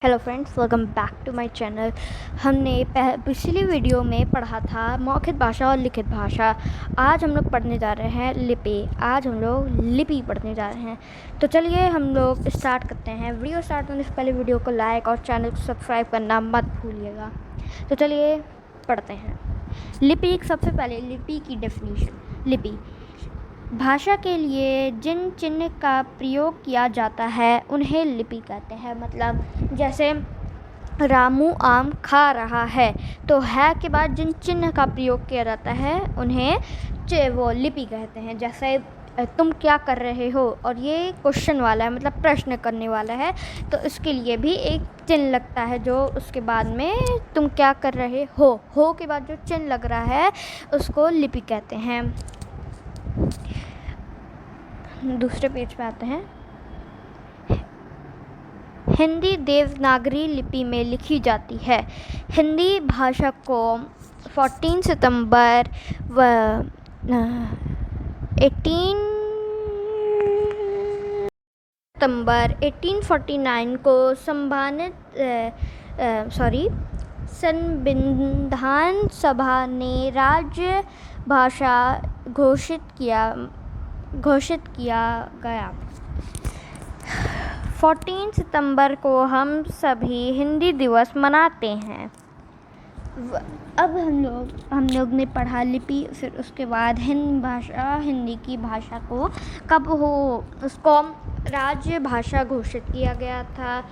Hello friends, welcome back to my channel. हमने पिछली video में पढ़ा था मौखिक भाषा और लिखित भाषा। आज हम लोग पढ़ने जा रहे हैं लिपि। आज हम लोग लिपि पढ़ने जा रहे हैं। तो चलिए हम लोग स्टार्ट करते हैं। वीडियो स्टार्ट करने से पहले वीडियो को लाइक और चैनल को सब्सक्राइब करना मत भूलिएगा। तो चलिए पढ़ते हैं। लिपि। सबसे पहले लिपि की डेफिनेशन। लिपि भाषा के लिए जिन चिन्ह का प्रयोग किया जाता है उन्हें लिपि कहते हैं। मतलब जैसे रामू आम खा रहा है, तो है के बाद जिन चिन्ह का प्रयोग किया जाता है उन्हें वो लिपि कहते हैं। जैसे तुम क्या कर रहे हो, और ये क्वेश्चन वाला है, मतलब प्रश्न करने वाला है, तो इसके लिए भी एक चिन्ह लगता है जो उसके बाद में तुम क्या कर रहे हो के बाद जो चिन्ह लग रहा है उसको लिपि कहते हैं। दूसरे पेज पे आते हैं। हिंदी देवनागरी लिपि में लिखी जाती है। हिंदी भाषा को 14 सितंबर 1849 को संविधान सभा ने राज्य भाषा घोषित किया गया। 14 सितंबर को हम सभी हिंदी दिवस मनाते हैं। अब हम लोग ने पढ़ा लिपि, फिर उसके बाद हिंदी की भाषा को कब उसको राज्य भाषा घोषित किया गया था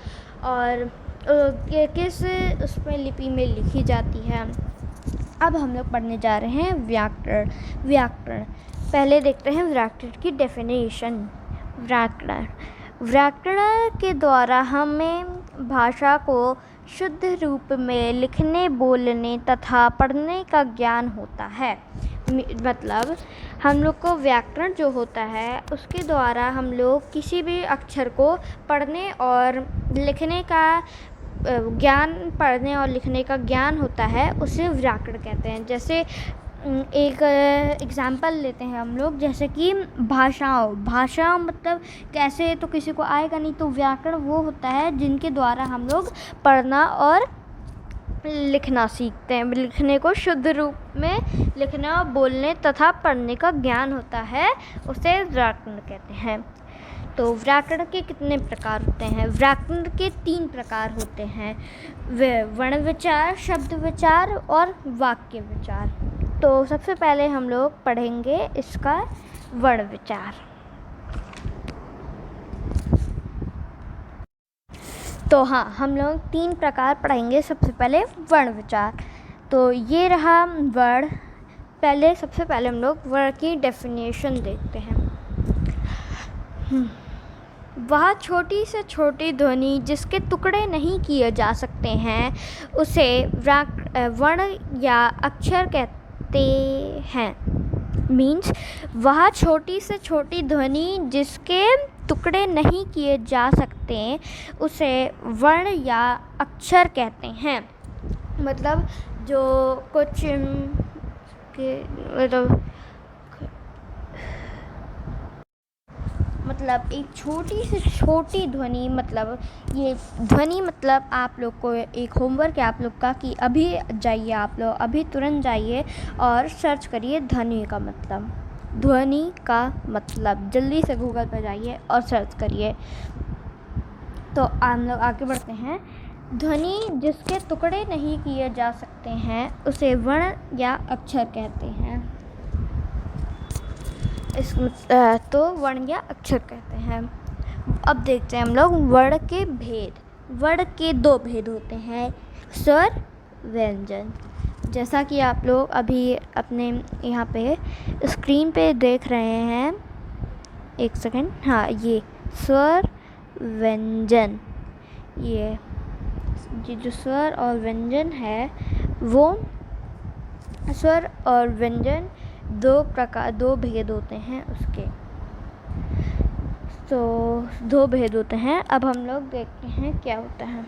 और किस उसमें लिपि में लिखी जाती है। अब हम लोग पढ़ने जा रहे हैं व्याकरण। पहले देखते हैं व्याकरण की डेफिनेशन। व्याकरण के द्वारा हमें भाषा को शुद्ध रूप में लिखने, बोलने तथा पढ़ने का ज्ञान होता है। मतलब हम लोग को व्याकरण जो होता है उसके द्वारा हम लोग किसी भी अक्षर को पढ़ने और लिखने का पढ़ने और लिखने का ज्ञान होता है, उसे व्याकरण कहते हैं। जैसे एक एग्ज़ाम्पल लेते हैं हम लोग, जैसे कि भाषा मतलब कैसे, तो किसी को आएगा नहीं, तो व्याकरण वो होता है जिनके द्वारा हम लोग पढ़ना और लिखना सीखते हैं। लिखने को शुद्ध रूप में लिखना, बोलने तथा पढ़ने का ज्ञान होता है, उसे व्याकरण कहते हैं। तो व्याकरण के कितने प्रकार होते हैं? व्याकरण के 3 प्रकार होते हैं: वर्ण विचार, शब्द विचार और वाक्य विचार। तो सबसे पहले हम लोग पढ़ेंगे इसका वर्ण विचार। तो हाँ, हम लोग 3 प्रकार पढ़ेंगे। सबसे पहले वर्ण विचार। तो ये रहा वर्ण। सबसे पहले हम लोग वर्ण की डेफिनेशन देखते हैं। वह छोटी से छोटी ध्वनि जिसके टुकड़े नहीं किए जा सकते हैं उसे वर्ण या अक्षर कहते हैं। मीन्स वह छोटी से छोटी ध्वनि जिसके टुकड़े नहीं किए जा सकते उसे वर्ण या अक्षर कहते हैं। मतलब जो कुछ मतलब एक छोटी से छोटी ध्वनि, मतलब ये ध्वनि, मतलब आप लोग को एक होमवर्क है आप लोग का कि अभी जाइए, आप लोग अभी तुरंत जाइए और सर्च करिए ध्वनि का मतलब। जल्दी से गूगल पर जाइए और सर्च करिए। तो हम लोग आगे बढ़ते हैं। ध्वनि जिसके टुकड़े नहीं किए जा सकते हैं उसे वर्ण या अक्षर कहते हैं। तो वर्ण या अक्षर कहते हैं। अब देखते हैं हम लोग वर्ण के भेद। वर्ण के 2 भेद होते हैं: स्वर, व्यंजन। जैसा कि आप लोग अभी अपने यहाँ पे स्क्रीन पे देख रहे हैं। एक सेकेंड, हाँ, ये स्वर, व्यंजन। ये जो स्वर और व्यंजन है, वो स्वर और व्यंजन 2 भेद होते हैं उसके। तो 2 भेद होते हैं। अब हम लोग देखते हैं क्या होता है।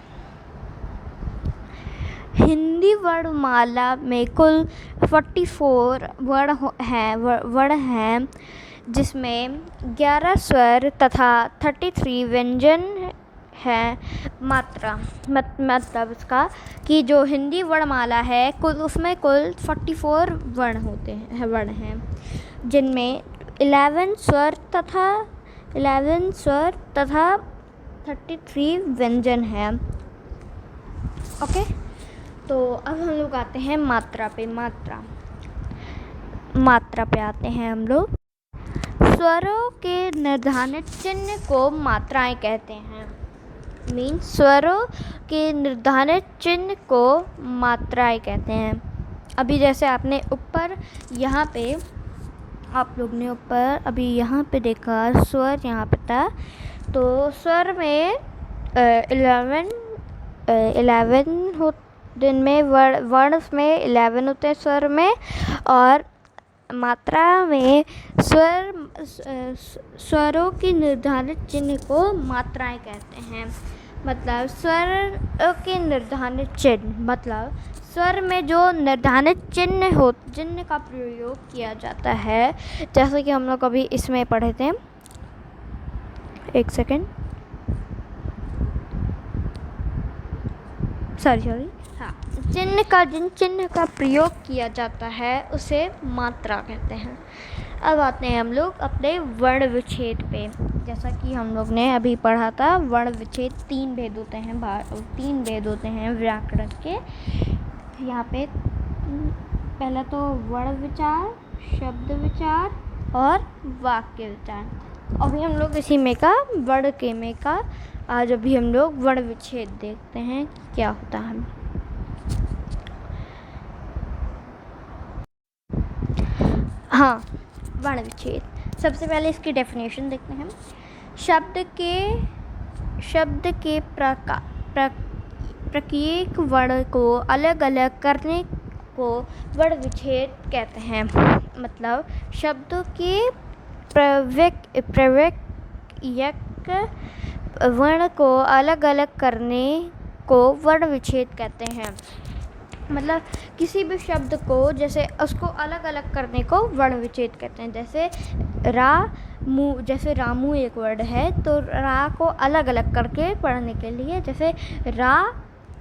हिंदी वर्णमाला में कुल 44 वर्ण हैं, जिसमें 11 स्वर तथा 33 व्यंजन है मात्रा। मतलब इसका कि जो हिंदी वर्णमाला है उसमें कुल 44 वर्ण हैं जिनमें 11 स्वर तथा 33 व्यंजन हैं। ओके, तो अब हम लोग आते हैं मात्रा पे आते हैं हम लोग। स्वरों के निर्धारित चिन्ह को मात्राएं कहते हैं। स्वरों के निर्धारित चिन्ह को मात्राएं कहते हैं। अभी जैसे आपने ऊपर यहाँ पे आप लोग ने ऊपर अभी यहाँ पे देखा स्वर यहाँ पे था, तो स्वर में 11 हो, दिन में वर्ण में 11 होते हैं स्वर में, और मात्रा में स्वरों की निर्धारित चिन्ह को मात्राएं कहते हैं। मतलब स्वर के निर्धारित चिन्ह मतलब स्वर में जो निर्धारित चिन्ह का प्रयोग किया जाता है, जैसे कि हम लोग अभी इसमें पढ़े थे। एक सेकेंड, सॉरी हाँ, जिन चिन्ह का प्रयोग किया जाता है उसे मात्रा कहते हैं। अब आते हैं हम लोग अपने वर्ण विच्छेद पे। जैसा कि हम लोग ने अभी पढ़ा था, वर्ण विच्छेद 3 भेद होते हैं व्याकरण के। यहाँ पे पहला तो वर्ण विचार, शब्द विचार और वाक्य विचार। अभी हम लोग इसी में का वर्ण के में का आज अभी हम लोग वर्ण विच्छेद देखते हैं क्या होता है। हाँ, वर्ण विच्छेद। सबसे पहले इसकी डेफिनेशन देखते हैं। शब्द के प्रत्येक वर्ण को अलग अलग करने को वर्ण विच्छेद कहते हैं। मतलब शब्द के प्रत्येक वर्ण को अलग अलग करने को वर्ण विच्छेद कहते हैं। मतलब किसी भी शब्द को जैसे उसको अलग अलग करने को वर्ण विच्छेद कहते हैं। जैसे रामू एक वर्ड है, तो रा को अलग अलग करके पढ़ने के लिए जैसे रा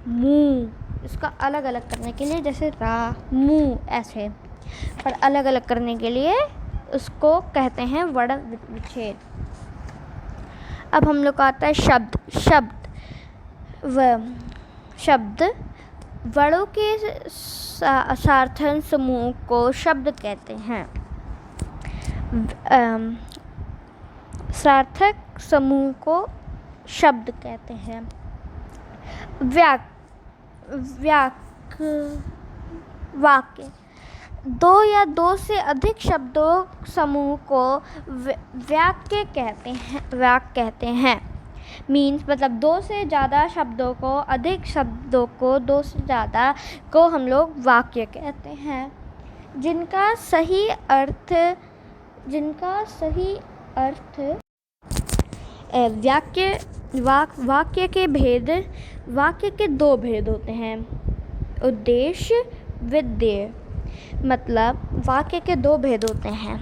मू, इसका अलग अलग करने के लिए जैसे रा मू, ऐसे पर अलग अलग करने के लिए उसको कहते हैं वर्ण विच्छेद। अब हम लोग का आता है शब्द वर्णों के सार्थक समूह को शब्द कहते हैं। सार्थक समूह को शब्द कहते हैं। वाक्य 2 या 2 से अधिक शब्दों समूह को वाक्य कहते हैं। मतलब 2 से ज़्यादा शब्दों को, अधिक शब्दों को, 2 से ज़्यादा को हम लोग वाक्य कहते हैं, जिनका सही वाक्य के 2 भेद होते हैं। उद्देश्य, विधेय। मतलब वाक्य के 2 भेद होते हैं।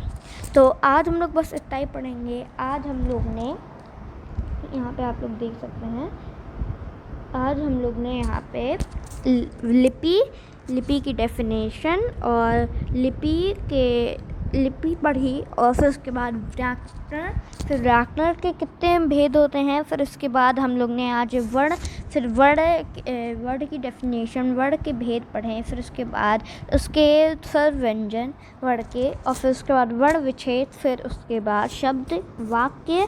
तो आज हम लोग बस इतना ही पढ़ेंगे। आज हम लोग ने यहाँ पे आप लोग देख सकते हैं, आज हम लोग ने यहाँ पे लिपि की डेफिनेशन और लिपि पढ़ी, और फिर उसके बाद व्याकरण के कितने भेद होते हैं। फिर उसके बाद हम लोग ने आज वर्ण की डेफिनेशन, वर्ण के भेद पढ़े। फिर उसके बाद उसके व्यंजन वर्ण के, और फिर उसके बाद वर्ण विच्छेद। फिर उसके बाद शब्द, वाक्य,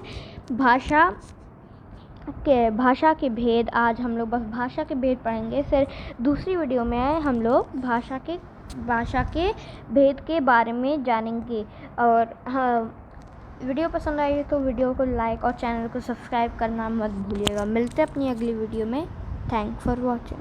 भाषा के भेद। आज हम लोग बस भाषा के भेद पढ़ेंगे। फिर दूसरी वीडियो में हम लोग भाषा के भेद के बारे में जानेंगे। और हाँ, वीडियो पसंद आई तो वीडियो को लाइक और चैनल को सब्सक्राइब करना मत भूलिएगा। मिलते हैं अपनी अगली वीडियो में। Thanks for watching.